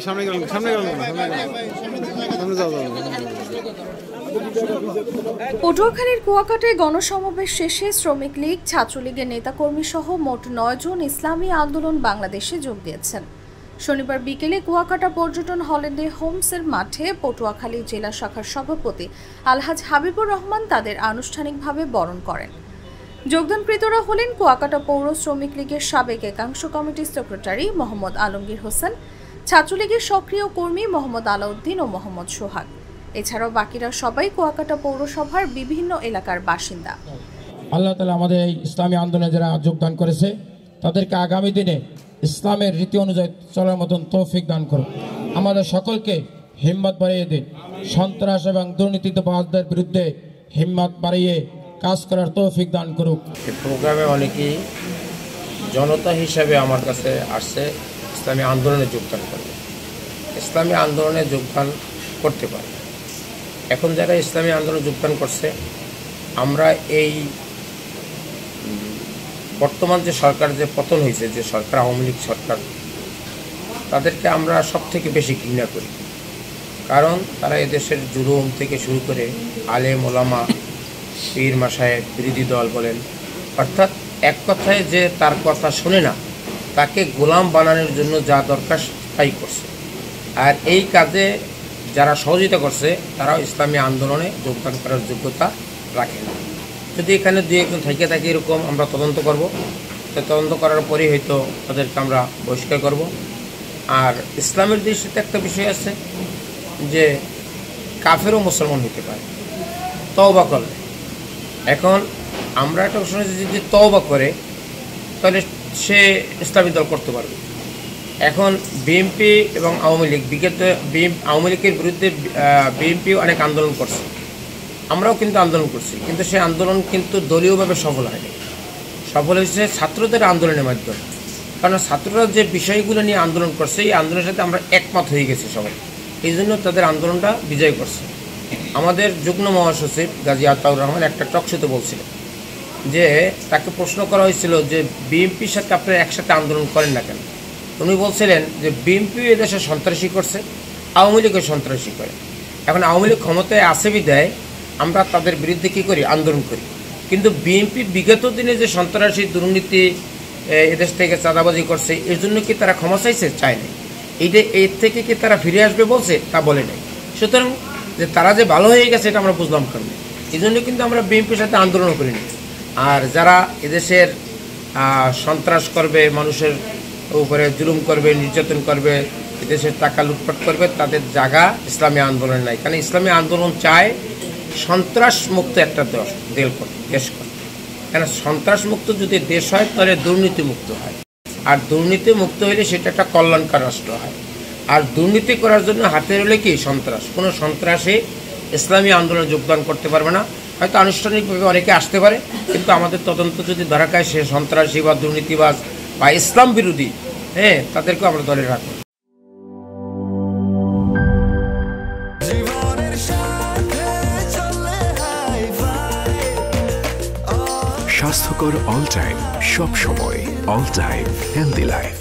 সামনে গেল সামনে যাও। পটুয়াখালীর কুয়াকাটায় গণসমাবেশ শেষে শ্রমিক লীগ, ছাত্রলীগের নেতাকর্মী সহ মোট 9 জন ইসলামী আন্দোলন বাংলাদেশে যোগ দিয়েছেন। শনিবার বিকেলে কুয়াকাটা পর্যটন হলিডে হোমসের মাঠে পটুয়াখালী জেলা শাখার সভাপতি আলহাজ হাবিবুর রহমান তাদের আনুষ্ঠানিকভাবে বরণ করেন। যোগদানকৃতরা হলেন কুয়াকাটা পৌর শ্রমিক লীগের সাবেক একাংশ কমিটির সেক্রেটারি মোহাম্মদ আলমগীর হোসেন, ছাত্রলীগের সক্রিয় কর্মী মোহাম্মদ আলাউদ্দিন ও মোহাম্মদ সোহাগ। এছাড়াও বাকিরা সবাই কুয়াকাটা পৌরসভার বিভিন্ন এলাকার বাসিন্দা। আল্লাহ তাআলা আমাদের এই ইসলামী আন্দোলনে যারা যোগদান করেছে তাদেরকে আগামী দিনে ইসলামের রীতি অনুযায়ী চলার মতন তৌফিক দান করুন। আমাদের সকলকে হিম্মত বাড়িয়ে দিন। সন্ত্রাস এবং দুর্নীতিবাজদের বিরুদ্ধে হিম্মত বাড়িয়ে কাজ করার তৌফিক দান করুক। এই প্রোগ্রামে অনেকেই জনতা হিসাবে আমার কাছে আসছে ইসলামী আন্দোলনে যোগদান করবে, ইসলামী আন্দোলনে যোগদান করতে পারে। এখন যারা ইসলামী আন্দোলনে যোগদান করছে, আমরা এই বর্তমান যে সরকার যে পতন হয়েছে, যে সরকার আওয়ামী লীগ সরকার, তাদেরকে আমরা সব থেকে বেশি ঘৃণা করি। কারণ তারা এদেশের জুলুম থেকে শুরু করে আলেম ওলামা, পীর মাশায়েখ, বিরোধী দল বলেন, অর্থাৎ এক কথায় যে তার কথা শোনে না, তাকে গোলাম বানানোর জন্য যা দরকার তাই করছে। আর এই কাজে যারা সহযোগিতা করছে তারাও ইসলামী আন্দোলনে যোগদান করার যোগ্যতা রাখে না। যদি এখানে দুই একজন থেকে থাকে এরকম, আমরা তদন্ত করব। তদন্ত করার পরেই হয়তো তাদেরকে আমরা বহিষ্কার করব। আর ইসলামের দৃষ্টিতে একটা বিষয় আছে যে কাফেরও মুসলমান হতে পারে তওবা করলে। এখন আমরা একটা শুনেছি যদি তওবা করে তাহলে সে ইসলামী দল করতে পারবে। এখন বিএনপি এবং আওয়ামী লীগ বিগত আওয়ামী লীগের বিরুদ্ধে বিএনপি অনেক আন্দোলন করছে, আমরাও কিন্তু আন্দোলন করছি, কিন্তু সেই আন্দোলন কিন্তু দলীয়ভাবে সফল হয়নি। সফল হয়েছে ছাত্রদের আন্দোলনের মাধ্যমে। কারণ ছাত্ররা যে বিষয়গুলো নিয়ে আন্দোলন করছে, এই আন্দোলনের সাথে আমরা একমত হয়ে গেছি সবাই, এই জন্য তাদের আন্দোলনটা বিজয় করছে। আমাদের যুগ্ম মহাসচিব গাজী আতাউর রহমান একটা টকশোতে বলছিলেন যে তাকে প্রশ্ন করা হয়েছিল যে বিএনপির সাথে আপনারা একসাথে আন্দোলন করেন না কেন। উনি বলছিলেন যে বিএনপি এদেশে সন্ত্রাসী করছে, আওয়ামী লীগও সন্ত্রাসী করে। এখন আওয়ামী লীগ ক্ষমতায় আসে বিদায় আমরা তাদের বিরুদ্ধে কী করি, আন্দোলন করি। কিন্তু বিএনপি বিগত দিনে যে সন্ত্রাসী দুর্নীতি এদেশ থেকে চাঁদাবাজি করছে, এর জন্য কি তারা ক্ষমা চাইছে? চায় নাই। এইটা এর থেকে কি তারা ফিরে আসবে বলছে? তা বলে নাই। সুতরাং যে তারা যে ভালো হয়ে গেছে এটা আমরা বুঝলাম কেন। এই জন্য কিন্তু আমরা বিএনপির সাথে আন্দোলন করিনি। আর যারা এদেশের সন্ত্রাস করবে, মানুষের উপরে জুলুম করবে, নির্যাতন করবে, এদেশের টাকা লুটপাট করবে, তাদের জায়গা ইসলামী আন্দোলন নাই। কারণ ইসলামী আন্দোলন চায় সন্ত্রাস মুক্ত একটা দেশ করে। কেন সন্ত্রাস মুক্ত যদি দেশ হয় তাহলে দুর্নীতি মুক্ত হয়, আর দুর্নীতি মুক্ত হলে সেটা একটা কল্যাণকর রাষ্ট্র হয়। আর দুর্নীতি করার জন্য হাতে রইলে কি সন্ত্রাস, কোনো সন্ত্রাসে ইসলামী আন্দোলনে যোগদান করতে পারবে না। হয়তো আনুষ্ঠানিকভাবে অনেকে আসতে পারে, কিন্তু আমাদের তদন্ত যদি ধরা খায় সে সন্ত্রাসী বা দুর্নীতিবাজ বা ইসলাম বিরোধী, তাদেরকেও আমরা দলে রাখবো। স্বাস্থ্যকর অল টাইম, সব সময় অল টাইম হেলদি লাইফ।